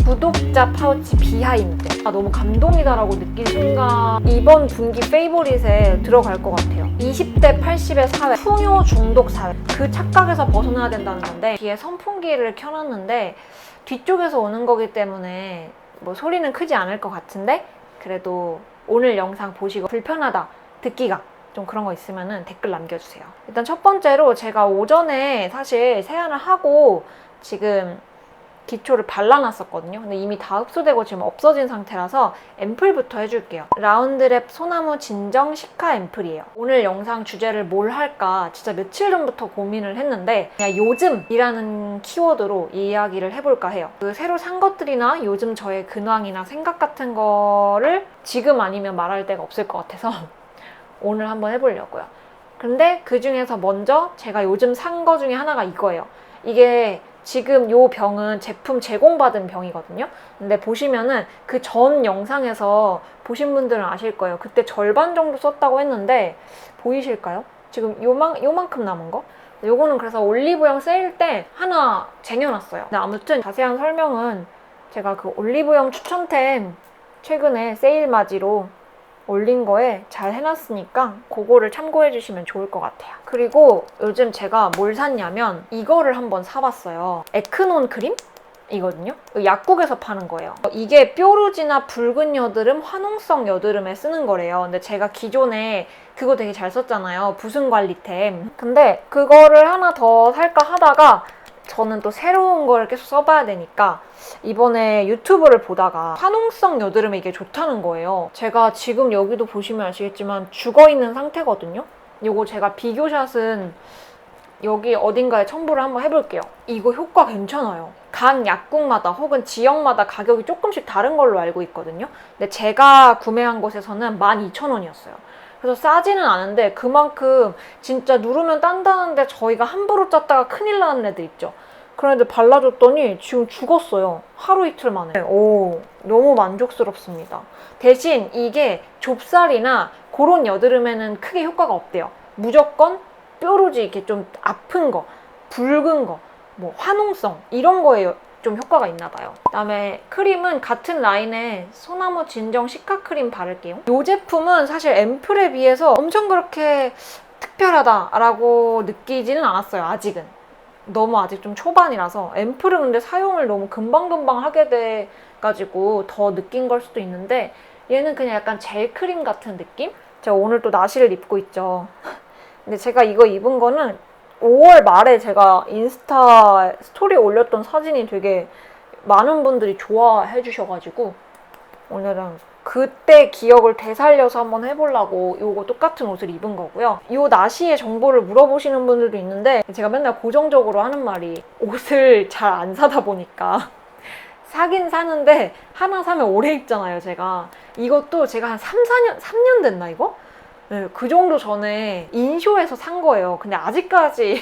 구독자 파우치 비하인드. 너무 감동이다라고 느낀 순간 이번 분기 페이보릿에 들어갈 것 같아요. 20대 80의 사회, 풍요 중독 사회, 그 착각에서 벗어나야 된다는 건데, 뒤에 선풍기를 켜놨는데 뒤쪽에서 오는 거기 때문에 뭐 소리는 크지 않을 것 같은데, 그래도 오늘 영상 보시고 불편하다, 듣기가 좀 그런 거 있으면 댓글 남겨주세요. 일단 첫 번째로 제가 오전에 사실 세안을 하고 지금 기초를 발라놨었거든요. 근데 이미 다 흡수되고 지금 없어진 상태라서 앰플부터 해줄게요. 라운드랩 소나무 진정 시카 앰플이에요. 오늘 영상 주제를 뭘 할까 진짜 며칠 전부터 고민을 했는데, 그냥 요즘이라는 키워드로 이야기를 해볼까 해요. 그 새로 산 것들이나 요즘 저의 근황이나 생각 같은 거를 지금 아니면 말할 데가 없을 것 같아서 오늘 한번 해보려고요. 근데 그 중에서 먼저 제가 요즘 산 거 중에 하나가 이거예요. 이게 지금 이 병은 제품 제공받은 병이거든요. 근데 보시면은 그 전 영상에서 보신 분들은 아실 거예요. 그때 절반 정도 썼다고 했는데 보이실까요? 지금 요만큼 남은 거? 요거는 그래서 올리브영 세일 때 하나 쟁여놨어요. 근데 아무튼 자세한 설명은 제가 그 올리브영 추천템 최근에 세일 맞이로 올린 거에 잘 해놨으니까 그거를 참고해 주시면 좋을 것 같아요. 그리고 요즘 제가 뭘 샀냐면 이거를 한번 사봤어요. 에크논 크림? 이거든요. 약국에서 파는 거예요. 이게 뾰루지나 붉은 여드름, 화농성 여드름에 쓰는 거래요. 근데 제가 기존에 그거 되게 잘 썼잖아요. 부순 관리템. 근데 그거를 하나 더 살까 하다가 저는 또 새로운 걸 계속 써봐야 되니까 이번에 유튜브를 보다가 화농성 여드름에 이게 좋다는 거예요. 제가 지금 여기도 보시면 아시겠지만 죽어있는 상태거든요. 이거 제가 비교샷은 여기 어딘가에 첨부를 한번 해볼게요. 이거 효과 괜찮아요. 각 약국마다 혹은 지역마다 가격이 조금씩 다른 걸로 알고 있거든요. 근데 제가 구매한 곳에서는 12,000원이었어요. 그래서 싸지는 않은데 그만큼 진짜 누르면 단단한데 저희가 함부로 짰다가 큰일 나는 애들 있죠. 그런 애들 발라줬더니 지금 죽었어요. 하루 이틀 만에. 오, 너무 만족스럽습니다. 대신 이게 좁쌀이나 그런 여드름에는 크게 효과가 없대요. 무조건 뾰루지 이렇게 좀 아픈 거, 붉은 거, 뭐 화농성 이런 거에 좀 효과가 있나 봐요. 그다음에 크림은 같은 라인에 소나무 진정 시카 크림 바를게요. 이 제품은 사실 앰플에 비해서 엄청 그렇게 특별하다라고 느끼지는 않았어요. 아직은. 너무 아직 좀 초반이라서. 앰플은 근데 사용을 너무 금방금방 하게 돼가지고 더 느낀 걸 수도 있는데, 얘는 그냥 약간 젤 크림 같은 느낌? 제가 오늘 또 나시를 입고 있죠. 근데 제가 이거 입은 거는 5월 말에 제가 인스타 스토리에 올렸던 사진이 되게 많은 분들이 좋아해 주셔가지고 오늘은 그때 기억을 되살려서 한번 해보려고 요거 똑같은 옷을 입은 거고요. 요 나시의 정보를 물어보시는 분들도 있는데, 제가 맨날 고정적으로 하는 말이 옷을 잘 안 사다 보니까 사긴 사는데 하나 사면 오래 입잖아요. 제가 이것도 제가 한 3년 됐나 이거? 네, 그 정도 전에 인쇼에서 산 거예요. 근데 아직까지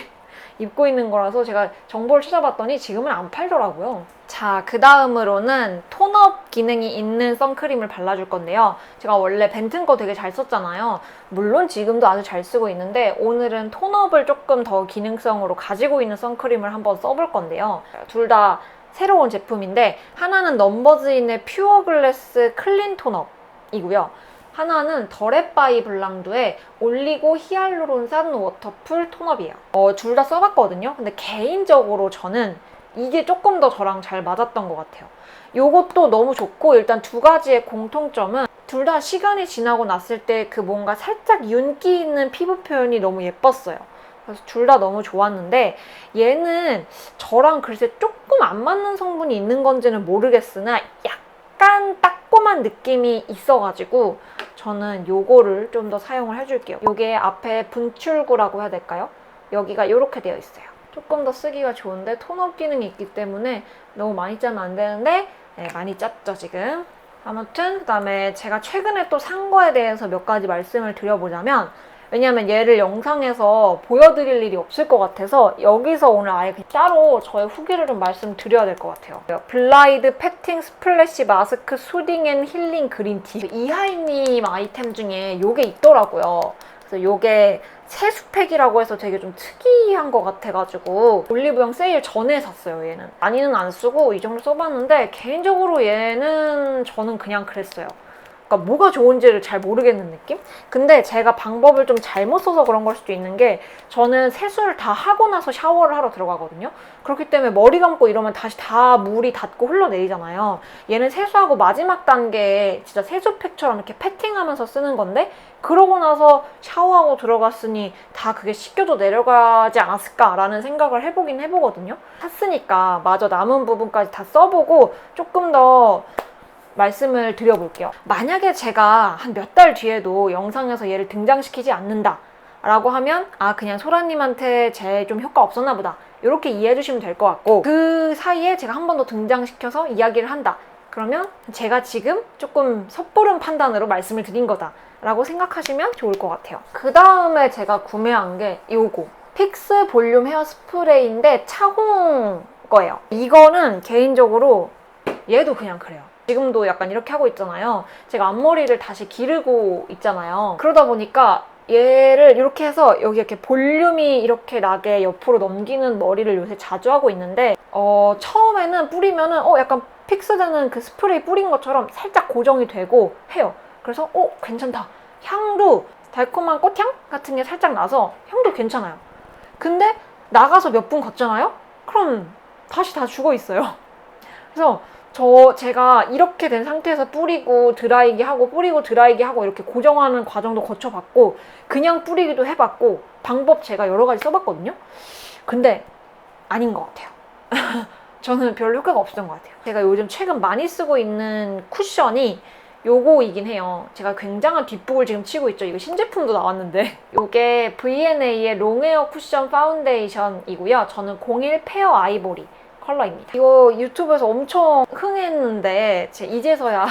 입고 있는 거라서 제가 정보를 찾아봤더니 지금은 안 팔더라고요. 자, 그 다음으로는 톤업 기능이 있는 선크림을 발라줄 건데요. 제가 원래 벤튼 거 되게 잘 썼잖아요. 물론 지금도 아주 잘 쓰고 있는데 오늘은 톤업을 조금 더 기능성으로 가지고 있는 선크림을 한번 써볼 건데요. 둘 다 새로운 제품인데 하나는 넘버즈인의 퓨어 글래스 클린 톤업이고요. 하나는 더랩바이 블랑드의 올리고 히알루론산 워터풀 톤업이에요. 둘 다 써봤거든요. 근데 개인적으로 저는 이게 조금 더 저랑 잘 맞았던 것 같아요. 요것도 너무 좋고, 일단 두 가지의 공통점은 둘 다 시간이 지나고 났을 때 그 뭔가 살짝 윤기 있는 피부 표현이 너무 예뻤어요. 그래서 둘 다 너무 좋았는데, 얘는 저랑 글쎄 조금 안 맞는 성분이 있는 건지는 모르겠으나 약간 따끔한 느낌이 있어가지고 저는 요거를 좀 더 사용을 해줄게요. 요게 앞에 분출구라고 해야 될까요? 여기가 이렇게 되어 있어요. 조금 더 쓰기가 좋은데 톤업 기능이 있기 때문에 너무 많이 짜면 안 되는데, 네, 많이 짰죠 지금. 아무튼 그 다음에 제가 최근에 또 산 거에 대해서 몇 가지 말씀을 드려보자면, 왜냐면 얘를 영상에서 보여드릴 일이 없을 것 같아서 여기서 오늘 아예 따로 저의 후기를 좀 말씀드려야 될 것 같아요. 블라이드 패팅 스플래시 마스크 수딩 앤 힐링 그린티. 이하이님 아이템 중에 요게 있더라고요. 그래서 요게 세수팩이라고 해서 되게 좀 특이한 것 같아가지고 올리브영 세일 전에 샀어요. 얘는 많이는 안 쓰고 이 정도 써봤는데 개인적으로 얘는 저는 그냥 그랬어요. 그러니까 뭐가 좋은지를 잘 모르겠는 느낌? 근데 제가 방법을 좀 잘못 써서 그런 걸 수도 있는 게 저는 세수를 다 하고 나서 샤워를 하러 들어가거든요. 그렇기 때문에 머리 감고 이러면 다시 다 물이 닿고 흘러내리잖아요. 얘는 세수하고 마지막 단계에 진짜 세수팩처럼 이렇게 패팅하면서 쓰는 건데 그러고 나서 샤워하고 들어갔으니 다 그게 씻겨도 내려가지 않았을까라는 생각을 해보긴 해보거든요. 샀으니까 마저 남은 부분까지 다 써보고 조금 더 말씀을 드려볼게요. 만약에 제가 한 몇 달 뒤에도 영상에서 얘를 등장시키지 않는다 라고 하면 아 그냥 소라님한테 쟤 좀 효과 없었나 보다 이렇게 이해해 주시면 될 것 같고 그 사이에 제가 한 번 더 등장시켜서 이야기를 한다 그러면 제가 지금 조금 섣부른 판단으로 말씀을 드린 거다 라고 생각하시면 좋을 것 같아요. 그 다음에 제가 구매한 게 요거 픽스 볼륨 헤어 스프레이인데 차홍 거예요. 이거는 개인적으로 얘도 그냥 그래요. 지금도 약간 이렇게 하고 있잖아요. 제가 앞머리를 다시 기르고 있잖아요. 그러다 보니까 얘를 이렇게 해서 여기 이렇게 볼륨이 이렇게 나게 옆으로 넘기는 머리를 요새 자주 하고 있는데 처음에는 뿌리면은 약간 픽스되는 그 스프레이 뿌린 것처럼 살짝 고정이 되고 해요. 그래서 괜찮다. 향도 달콤한 꽃향 같은 게 살짝 나서 향도 괜찮아요. 근데 나가서 몇 분 걷잖아요? 그럼 다시 다 죽어 있어요. 그래서 제가 이렇게 된 상태에서 뿌리고 드라이기 하고 뿌리고 드라이기 하고 이렇게 고정하는 과정도 거쳐봤고 그냥 뿌리기도 해봤고 방법 제가 여러 가지 써봤거든요. 근데 아닌 것 같아요. 저는 별로 효과가 없었던 것 같아요. 제가 요즘 최근 많이 쓰고 있는 쿠션이 요거이긴 해요. 제가 굉장한 뒷북을 지금 치고 있죠. 이거 신제품도 나왔는데 요게 V&A의 롱웨어 쿠션 파운데이션이고요. 저는 01 페어 아이보리 컬러입니다. 이거 유튜브에서 엄청 흥했는데 이제서야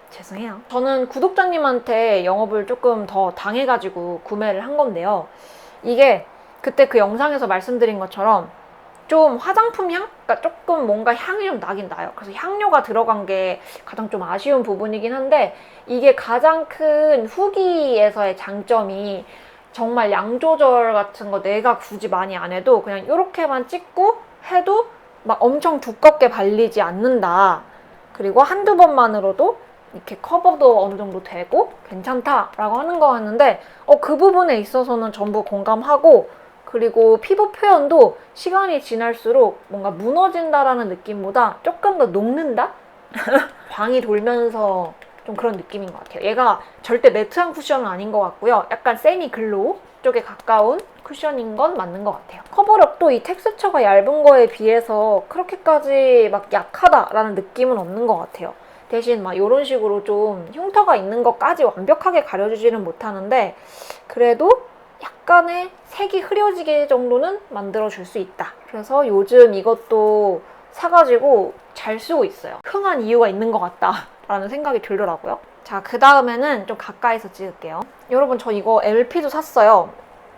죄송해요. 저는 구독자님한테 영업을 조금 더 당해가지고 구매를 한 건데요. 이게 그때 그 영상에서 말씀드린 것처럼 좀 화장품 향? 그러니까 조금 뭔가 향이 좀 나긴 나요. 그래서 향료가 들어간 게 가장 좀 아쉬운 부분이긴 한데 이게 가장 큰 후기에서의 장점이 정말 양 조절 같은 거 내가 굳이 많이 안 해도 그냥 이렇게만 찍고 해도 막 엄청 두껍게 발리지 않는다. 그리고 한두 번만으로도 이렇게 커버도 어느 정도 되고 괜찮다라고 하는 거 같는데 그 부분에 있어서는 전부 공감하고 그리고 피부 표현도 시간이 지날수록 뭔가 무너진다라는 느낌보다 조금 더 녹는다? 광이 돌면서 좀 그런 느낌인 것 같아요. 얘가 절대 매트한 쿠션은 아닌 것 같고요. 약간 세미 글로우 쪽에 가까운 쿠션인 건 맞는 것 같아요. 커버력도 이 텍스처가 얇은 거에 비해서 그렇게까지 막 약하다라는 느낌은 없는 것 같아요. 대신 막 이런 식으로 좀 흉터가 있는 것까지 완벽하게 가려주지는 못하는데 그래도 약간의 색이 흐려지게 정도는 만들어줄 수 있다. 그래서 요즘 이것도 사가지고 잘 쓰고 있어요. 흥한 이유가 있는 것 같다 라는 생각이 들더라고요. 자, 그 다음에는 좀 가까이서 찍을게요. 여러분 저 이거 LP도 샀어요.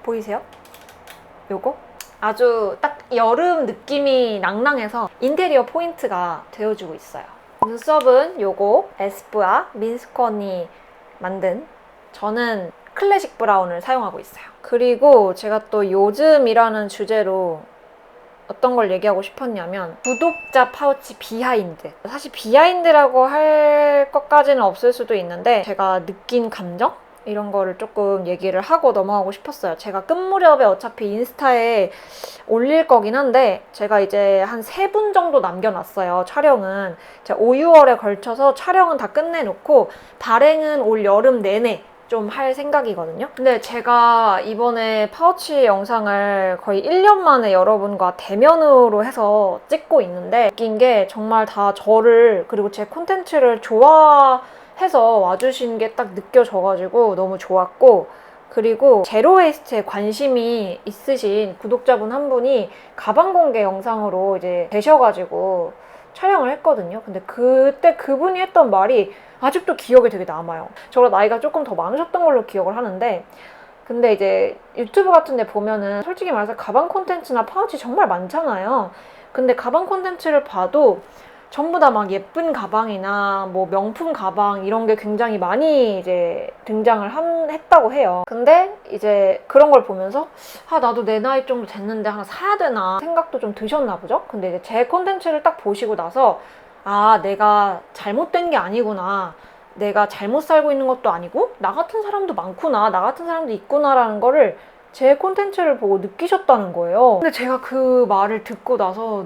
보이세요? 요거? 아주 딱 여름 느낌이 낭낭해서 인테리어 포인트가 되어주고 있어요. 눈썹은 요거 에스쁘아 민스컨이 만든 저는 클래식 브라운을 사용하고 있어요. 그리고 제가 또 요즘이라는 주제로 어떤 걸 얘기하고 싶었냐면 구독자 파우치 비하인드. 사실 비하인드라고 할 것까지는 없을 수도 있는데 제가 느낀 감정? 이런 거를 조금 얘기를 하고 넘어가고 싶었어요. 제가 끝 무렵에 어차피 인스타에 올릴 거긴 한데 제가 이제 한 3분 정도 남겨놨어요. 촬영은 제가 5, 6월에 걸쳐서 촬영은 다 끝내놓고 발행은 올 여름 내내 좀 할 생각이거든요. 근데 제가 이번에 파우치 영상을 거의 1년 만에 여러분과 대면으로 해서 찍고 있는데 느낀 게 정말 다 저를 그리고 제 콘텐츠를 좋아해서 와주신 게 딱 느껴져가지고 너무 좋았고 그리고 제로웨이스트에 관심이 있으신 구독자분 한 분이 가방 공개 영상으로 이제 되셔가지고 촬영을 했거든요. 근데 그때 그분이 했던 말이 아직도 기억에 되게 남아요. 저보다 나이가 조금 더 많으셨던 걸로 기억을 하는데 근데 이제 유튜브 같은 데 보면은 솔직히 말해서 가방 콘텐츠나 파우치 정말 많잖아요. 근데 가방 콘텐츠를 봐도 전부 다 막 예쁜 가방이나 뭐 명품 가방 이런 게 굉장히 많이 이제 등장을 했다고 해요. 근데 이제 그런 걸 보면서 나도 내 나이 정도 됐는데 하나 사야 되나 생각도 좀 드셨나 보죠? 근데 이제 제 콘텐츠를 딱 보시고 나서 내가 잘못된 게 아니구나. 내가 잘못 살고 있는 것도 아니고 나 같은 사람도 많구나. 나 같은 사람도 있구나라는 거를 제 콘텐츠를 보고 느끼셨다는 거예요. 근데 제가 그 말을 듣고 나서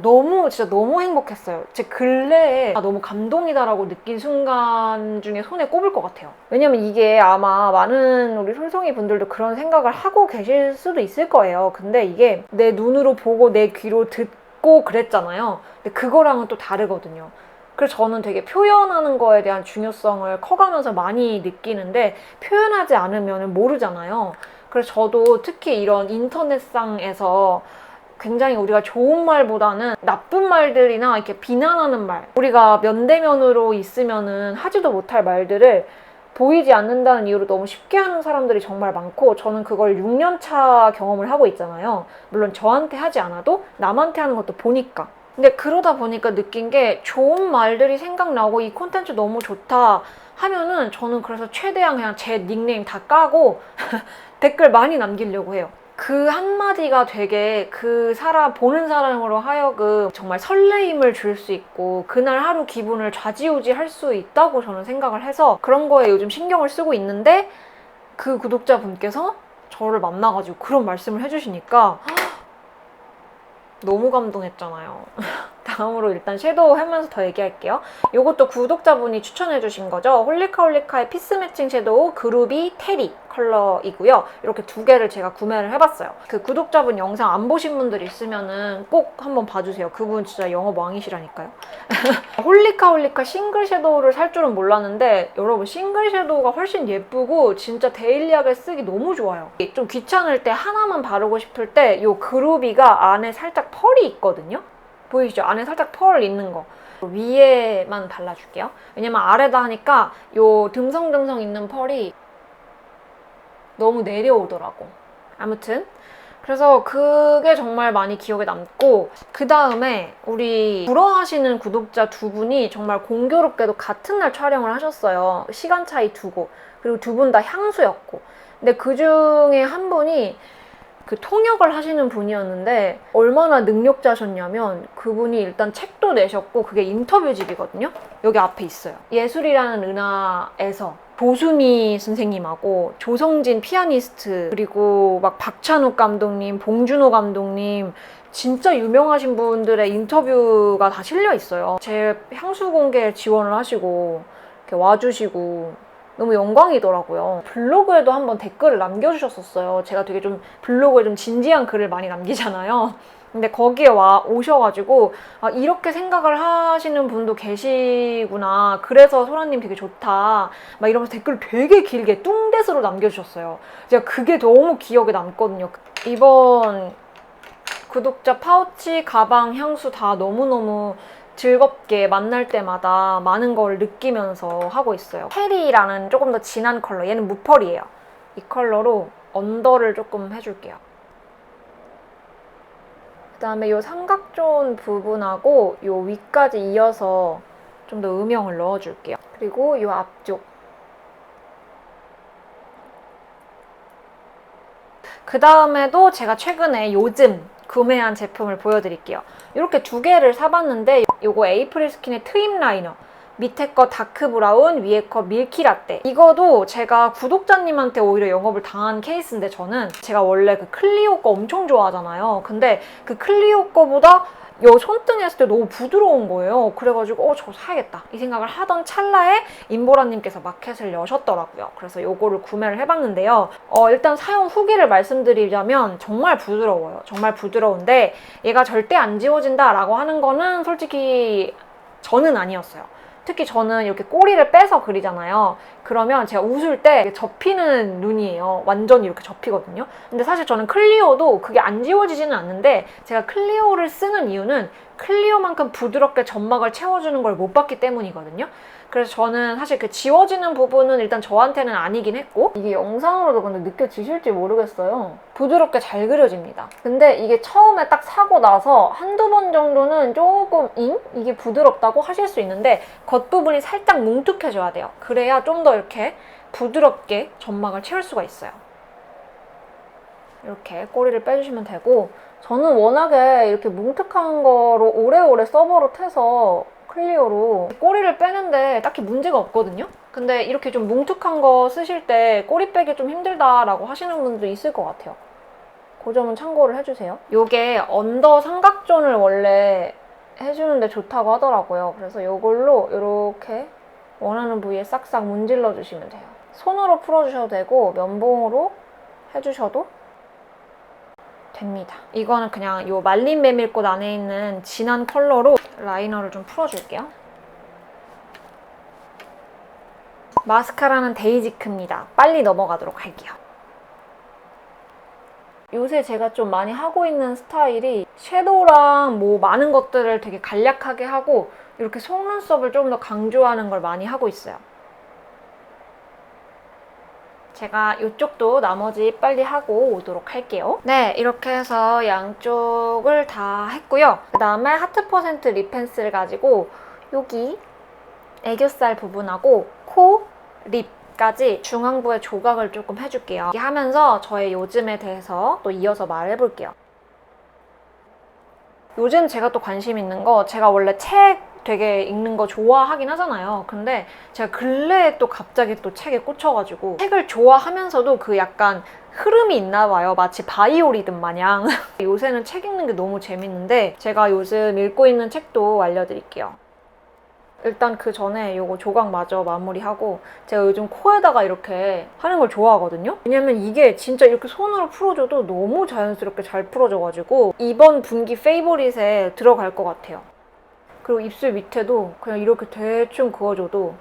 진짜 너무 행복했어요. 제 근래에 너무 감동이다라고 느낀 순간 중에 손에 꼽을 것 같아요. 왜냐면 이게 아마 많은 우리 솔송이 분들도 그런 생각을 하고 계실 수도 있을 거예요. 근데 이게 내 눈으로 보고 내 귀로 듣고 그랬잖아요. 근데 그거랑은 또 다르거든요. 그래서 저는 되게 표현하는 거에 대한 중요성을 커가면서 많이 느끼는데 표현하지 않으면 모르잖아요. 그래서 저도 특히 이런 인터넷상에서 굉장히 우리가 좋은 말보다는 나쁜 말들이나 이렇게 비난하는 말, 우리가 면대면으로 있으면은 하지도 못할 말들을 보이지 않는다는 이유로 너무 쉽게 하는 사람들이 정말 많고, 저는 그걸 6년차 경험을 하고 있잖아요. 물론 저한테 하지 않아도 남한테 하는 것도 보니까. 근데 그러다 보니까 느낀 게 좋은 말들이 생각나고 이 콘텐츠 너무 좋다 하면은 저는 그래서 최대한 그냥 제 닉네임 다 까고 댓글 많이 남기려고 해요. 그 한마디가 되게 보는 사람으로 하여금 정말 설레임을 줄 수 있고 그날 하루 기분을 좌지우지할 수 있다고 저는 생각을 해서 그런 거에 요즘 신경을 쓰고 있는데, 그 구독자분께서 저를 만나가지고 그런 말씀을 해주시니까 너무 감동했잖아요. 다음으로 일단 섀도우 하면서 더 얘기할게요. 이것도 구독자분이 추천해주신 거죠. 홀리카홀리카의 피스 매칭 섀도우 그루비 테리 컬러이고요. 이렇게 두 개를 제가 구매를 해봤어요. 그 구독자분 영상 안 보신 분들 있으면은 꼭 한번 봐주세요. 그분 진짜 영업 왕이시라니까요. 홀리카홀리카 싱글 섀도우를 살 줄은 몰랐는데 여러분, 싱글 섀도우가 훨씬 예쁘고 진짜 데일리하게 쓰기 너무 좋아요. 좀 귀찮을 때 하나만 바르고 싶을 때 이 그루비가 안에 살짝 펄이 있거든요. 보이시죠? 안에 살짝 펄 있는 거. 위에만 발라줄게요. 왜냐면 아래다 하니까 이 듬성듬성 있는 펄이 너무 내려오더라고. 아무튼 그래서 그게 정말 많이 기억에 남고, 그 다음에 우리 부러워하시는 구독자 두 분이 정말 공교롭게도 같은 날 촬영을 하셨어요. 시간 차이 두고. 그리고 두 분 다 향수였고. 근데 그 중에 한 분이 그 통역을 하시는 분이었는데 얼마나 능력자셨냐면, 그분이 일단 책도 내셨고 그게 인터뷰집이거든요. 여기 앞에 있어요. 예술이라는 은하에서 조수미 선생님하고 조성진 피아니스트, 그리고 막 박찬욱 감독님, 봉준호 감독님, 진짜 유명하신 분들의 인터뷰가 다 실려 있어요. 제 향수 공개에 지원을 하시고 이렇게 와주시고 너무 영광이더라고요. 블로그에도 한번 댓글을 남겨주셨었어요. 제가 되게 좀 블로그에 좀 진지한 글을 많이 남기잖아요. 근데 거기에 오셔가지고 이렇게 생각을 하시는 분도 계시구나. 그래서 소라님 되게 좋다. 막 이러면서 댓글을 되게 길게 뚱댓으로 남겨주셨어요. 제가 그게 너무 기억에 남거든요. 이번 구독자 파우치, 가방, 향수 다 너무너무 즐겁게 만날 때마다 많은 걸 느끼면서 하고 있어요. 페리라는 조금 더 진한 컬러, 얘는 무펄이에요. 이 컬러로 언더를 조금 해줄게요. 그 다음에 이 삼각존 부분하고 이 위까지 이어서 좀 더 음영을 넣어줄게요. 그리고 이 앞쪽. 그 다음에도 제가 최근에 요즘 구매한 제품을 보여드릴게요. 이렇게 두 개를 사봤는데, 이거 에이프릴 스킨의 트임 라이너, 밑에 거 다크 브라운, 위에 거 밀키 라떼. 이거도 제가 구독자님한테 오히려 영업을 당한 케이스인데, 저는 제가 원래 그 클리오 거 엄청 좋아하잖아요. 근데 그 클리오 거보다 요 손등에 했을 때 너무 부드러운 거예요. 그래가지고 저거 사야겠다 이 생각을 하던 찰나에 임보라님께서 마켓을 여셨더라고요. 그래서 요거를 구매를 해봤는데요. 일단 사용 후기를 말씀드리자면 정말 부드러워요. 정말 부드러운데 얘가 절대 안 지워진다 라고 하는 거는 솔직히 저는 아니었어요. 특히 저는 이렇게 꼬리를 빼서 그리잖아요. 그러면 제가 웃을 때 접히는 눈이에요. 완전히 이렇게 접히거든요. 근데 사실 저는 클리오도 그게 안 지워지지는 않는데, 제가 클리오를 쓰는 이유는 클리오만큼 부드럽게 점막을 채워주는 걸 못 봤기 때문이거든요. 그래서 저는 사실 그 지워지는 부분은 일단 저한테는 아니긴 했고, 이게 영상으로도 근데 느껴지실지 모르겠어요. 부드럽게 잘 그려집니다. 근데 이게 처음에 딱 사고 나서 한두 번 정도는 조금 이게 부드럽다고 하실 수 있는데 겉부분이 살짝 뭉툭해져야 돼요. 그래야 좀 더 이렇게 부드럽게 점막을 채울 수가 있어요. 이렇게 꼬리를 빼주시면 되고, 저는 워낙에 이렇게 뭉툭한 거로 오래오래 서버로 클리어로 꼬리를 빼는데 딱히 문제가 없거든요? 근데 이렇게 좀 뭉툭한 거 쓰실 때 꼬리 빼기 좀 힘들다라고 하시는 분도 있을 것 같아요. 그 점은 참고를 해주세요. 이게 언더 삼각존을 원래 해주는데 좋다고 하더라고요. 그래서 이걸로 이렇게 원하는 부위에 싹싹 문질러 주시면 돼요. 손으로 풀어주셔도 되고 면봉으로 해주셔도 됩니다. 이거는 그냥 이 말린 메밀꽃 안에 있는 진한 컬러로 라이너를 좀 풀어줄게요. 마스카라는 데이지크입니다. 빨리 넘어가도록 할게요. 요새 제가 좀 많이 하고 있는 스타일이 섀도우랑 뭐 많은 것들을 되게 간략하게 하고 이렇게 속눈썹을 좀 더 강조하는 걸 많이 하고 있어요. 제가 이쪽도 나머지 빨리 하고 오도록 할게요. 네, 이렇게 해서 양쪽을 다 했고요. 그 다음에 하트 퍼센트 립 펜슬을 가지고 여기 애교살 부분하고 코, 립까지 중앙부에 조각을 조금 해줄게요. 이렇게 하면서 저의 요즘에 대해서 또 이어서 말해볼게요. 요즘 제가 또 관심 있는 거, 제가 원래 책 되게 읽는 거 좋아하긴 하잖아요. 근데 제가 근래에 또 갑자기 또 책에 꽂혀가지고 책을 좋아하면서도 그 약간 흐름이 있나 봐요. 마치 바이오리듬 마냥. 요새는 책 읽는 게 너무 재밌는데 제가 요즘 읽고 있는 책도 알려드릴게요. 일단 그 전에 요거 조각 마저 마무리하고, 제가 요즘 코에다가 이렇게 하는 걸 좋아하거든요. 왜냐면 이게 진짜 이렇게 손으로 풀어줘도 너무 자연스럽게 잘 풀어져가지고 이번 분기 페이보릿에 들어갈 것 같아요. 그리고 입술 밑에도 그냥 이렇게 대충 그어줘도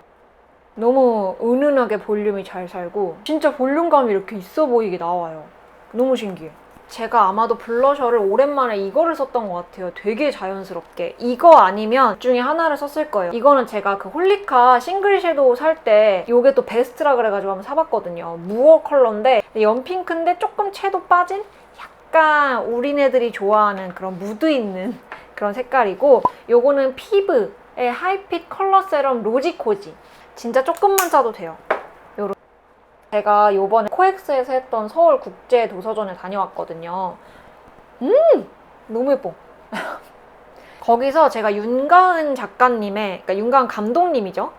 너무 은은하게 볼륨이 잘 살고 진짜 볼륨감이 이렇게 있어 보이게 나와요. 너무 신기해. 제가 아마도 블러셔를 오랜만에 이거를 썼던 것 같아요. 되게 자연스럽게. 이거 아니면 중에 하나를 썼을 거예요. 이거는 제가 그 홀리카 싱글 섀도우 살 때 이게 또 베스트라 그래가지고 한번 사봤거든요. 무어 컬러인데 연핑크인데 조금 채도 빠진 약간 우리네들이 좋아하는 그런 무드 있는 그런 색깔이고, 요거는 피브의 하이핏 컬러 세럼 로지코지. 진짜 조금만 짜도 돼요. 요런. 제가 요번에 코엑스에서 했던 서울국제도서전에 다녀왔거든요. 너무 예뻐. 거기서 제가 윤가은 작가님의, 그러니까 윤가은 감독님이죠.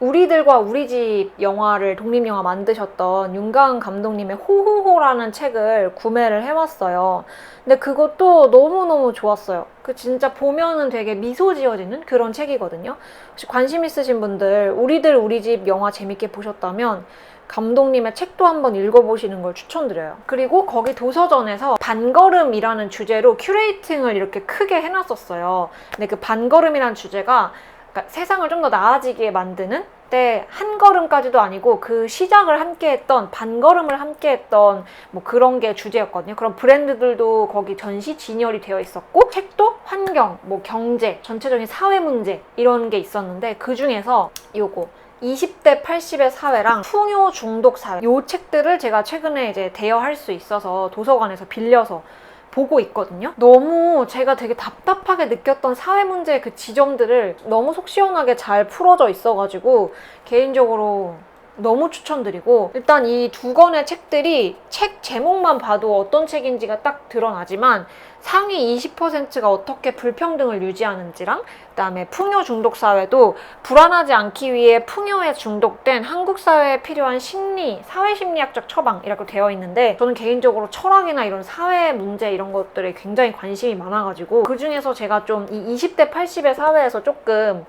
우리들과 우리 집 영화를 독립영화 만드셨던 윤가은 감독님의 호호호라는 책을 구매를 해왔어요. 근데 그것도 너무너무 좋았어요. 그 진짜 보면은 되게 미소 지어지는 그런 책이거든요. 혹시 관심 있으신 분들 우리들 우리 집 영화 재밌게 보셨다면 감독님의 책도 한번 읽어보시는 걸 추천드려요. 그리고 거기 도서전에서 반걸음이라는 주제로 큐레이팅을 이렇게 크게 해놨었어요. 근데 그 반걸음이라는 주제가 그러니까 세상을 좀 더 나아지게 만드는 때 한 걸음까지도 아니고 그 시작을 함께 했던 반걸음을 함께 했던 뭐 그런 게 주제였거든요. 그런 브랜드들도 거기 전시 진열이 되어 있었고, 책도 환경, 뭐 경제, 전체적인 사회 문제 이런 게 있었는데 그 중에서 요거 20대 80의 사회랑 풍요 중독 사회, 요 책들을 제가 최근에 이제 대여할 수 있어서 도서관에서 빌려서 보고 있거든요. 너무 제가 되게 답답하게 느꼈던 사회 문제의 그 지점들을 너무 속 시원하게 잘 풀어져 있어가지고 개인적으로 너무 추천드리고, 일단 이 두 권의 책들이 책 제목만 봐도 어떤 책인지가 딱 드러나지만 상위 20%가 어떻게 불평등을 유지하는지랑 그다음에 풍요 중독 사회도 불안하지 않기 위해 풍요에 중독된 한국 사회에 필요한 심리, 사회 심리학적 처방이라고 되어 있는데, 저는 개인적으로 철학이나 이런 사회 문제 이런 것들에 굉장히 관심이 많아가지고 그 중에서 제가 좀 이 20대 80의 사회에서 조금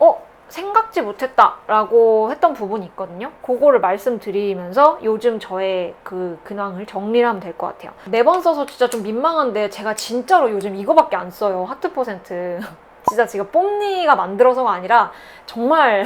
생각지 못했다 라고 했던 부분이 있거든요. 그거를 말씀드리면서 요즘 저의 그 근황을 정리를 하면 될 것 같아요. 매번 써서 진짜 좀 민망한데 제가 진짜로 요즘 이거밖에 안 써요. 하트 퍼센트. 진짜 제가 뽐니가 만들어서가 아니라 정말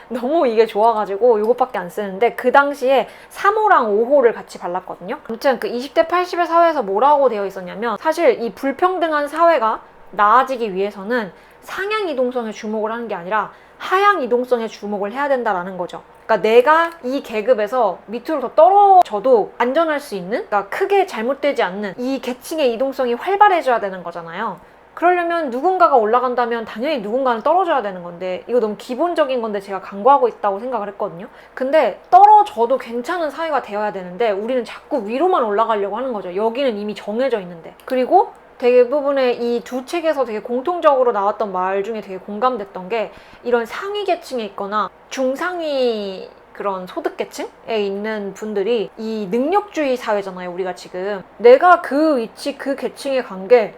너무 이게 좋아가지고 이것밖에 안 쓰는데, 그 당시에 3호랑 5호를 같이 발랐거든요. 아무튼 그 20대 80의 사회에서 뭐라고 되어 있었냐면, 사실 이 불평등한 사회가 나아지기 위해서는 상향 이동성에 주목을 하는 게 아니라 하향 이동성에 주목을 해야 된다라는 거죠. 그러니까 내가 이 계급에서 밑으로 더 떨어져도 안전할 수 있는, 그러니까 크게 잘못되지 않는 이 계층의 이동성이 활발해져야 되는 거잖아요. 그러려면 누군가가 올라간다면 당연히 누군가는 떨어져야 되는 건데, 이거 너무 기본적인 건데 제가 강구하고 있다고 생각을 했거든요. 근데 떨어져도 괜찮은 사회가 되어야 되는데 우리는 자꾸 위로만 올라가려고 하는 거죠. 여기는 이미 정해져 있는데. 그리고 대부분의 이 두 책에서 되게 공통적으로 나왔던 말 중에 되게 공감됐던 게, 이런 상위 계층에 있거나 중상위 그런 소득계층에 있는 분들이 이 능력주의 사회잖아요, 우리가 지금. 내가 그 위치, 그 계층에 간 게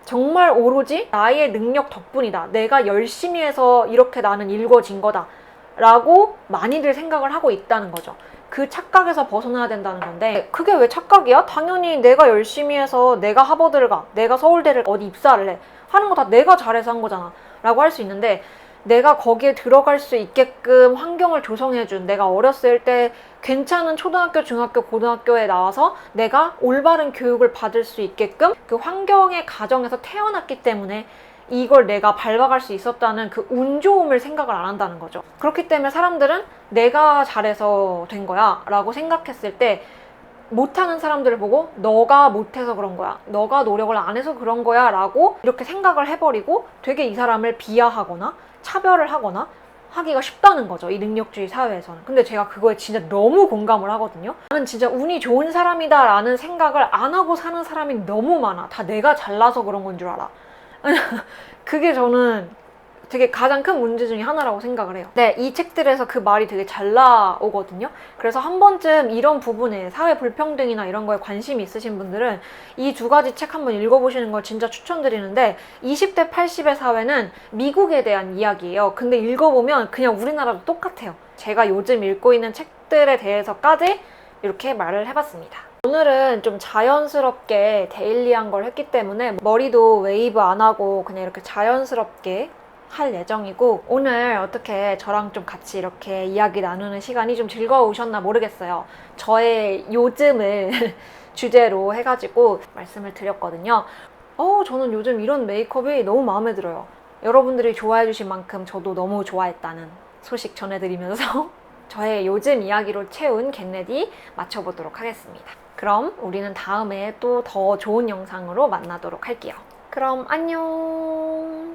정말 오로지 나의 능력 덕분이다. 내가 열심히 해서 이렇게 나는 일궈진 거다. 라고 많이들 생각을 하고 있다는 거죠. 그 착각에서 벗어나야 된다는 건데, 그게 왜 착각이야? 당연히 내가 열심히 해서 내가 하버드를 가, 내가 서울대를 어디 입사를 해, 하는 거 다 내가 잘해서 한 거잖아 라고 할 수 있는데, 내가 거기에 들어갈 수 있게끔 환경을 조성해준, 내가 어렸을 때 괜찮은 초등학교, 중학교, 고등학교에 나와서 내가 올바른 교육을 받을 수 있게끔 그 환경의 가정에서 태어났기 때문에 이걸 내가 밟아갈 수 있었다는 그 운 좋음을 생각을 안 한다는 거죠. 그렇기 때문에 사람들은 내가 잘해서 된 거야 라고 생각했을 때, 못하는 사람들을 보고 너가 못해서 그런 거야, 너가 노력을 안 해서 그런 거야 라고 이렇게 생각을 해버리고 되게 이 사람을 비하하거나 차별을 하거나 하기가 쉽다는 거죠, 이 능력주의 사회에서는. 근데 제가 그거에 진짜 너무 공감을 하거든요. 나는 진짜 운이 좋은 사람이다 라는 생각을 안 하고 사는 사람이 너무 많아. 다 내가 잘나서 그런 건 줄 알아. 그게 저는 되게 가장 큰 문제 중에 하나라고 생각을 해요. 네, 이 책들에서 그 말이 되게 잘 나오거든요. 그래서 한 번쯤 이런 부분에, 사회 불평등이나 이런 거에 관심이 있으신 분들은 이 두 가지 책 한번 읽어보시는 걸 진짜 추천드리는데, 20대 80의 사회는 미국에 대한 이야기예요. 근데 읽어보면 그냥 우리나라도 똑같아요. 제가 요즘 읽고 있는 책들에 대해서까지 이렇게 말을 해봤습니다. 오늘은 좀 자연스럽게 데일리한 걸 했기 때문에 머리도 웨이브 안 하고 그냥 이렇게 자연스럽게 할 예정이고, 오늘 어떻게 저랑 좀 같이 이렇게 이야기 나누는 시간이 좀 즐거우셨나 모르겠어요. 저의 요즘을 주제로 해가지고 말씀을 드렸거든요. 저는 요즘 이런 메이크업이 너무 마음에 들어요. 여러분들이 좋아해 주신 만큼 저도 너무 좋아했다는 소식 전해드리면서 저의 요즘 이야기로 채운 겟레디 마쳐보도록 하겠습니다. 그럼 우리는 다음에 또 더 좋은 영상으로 만나도록 할게요. 그럼 안녕.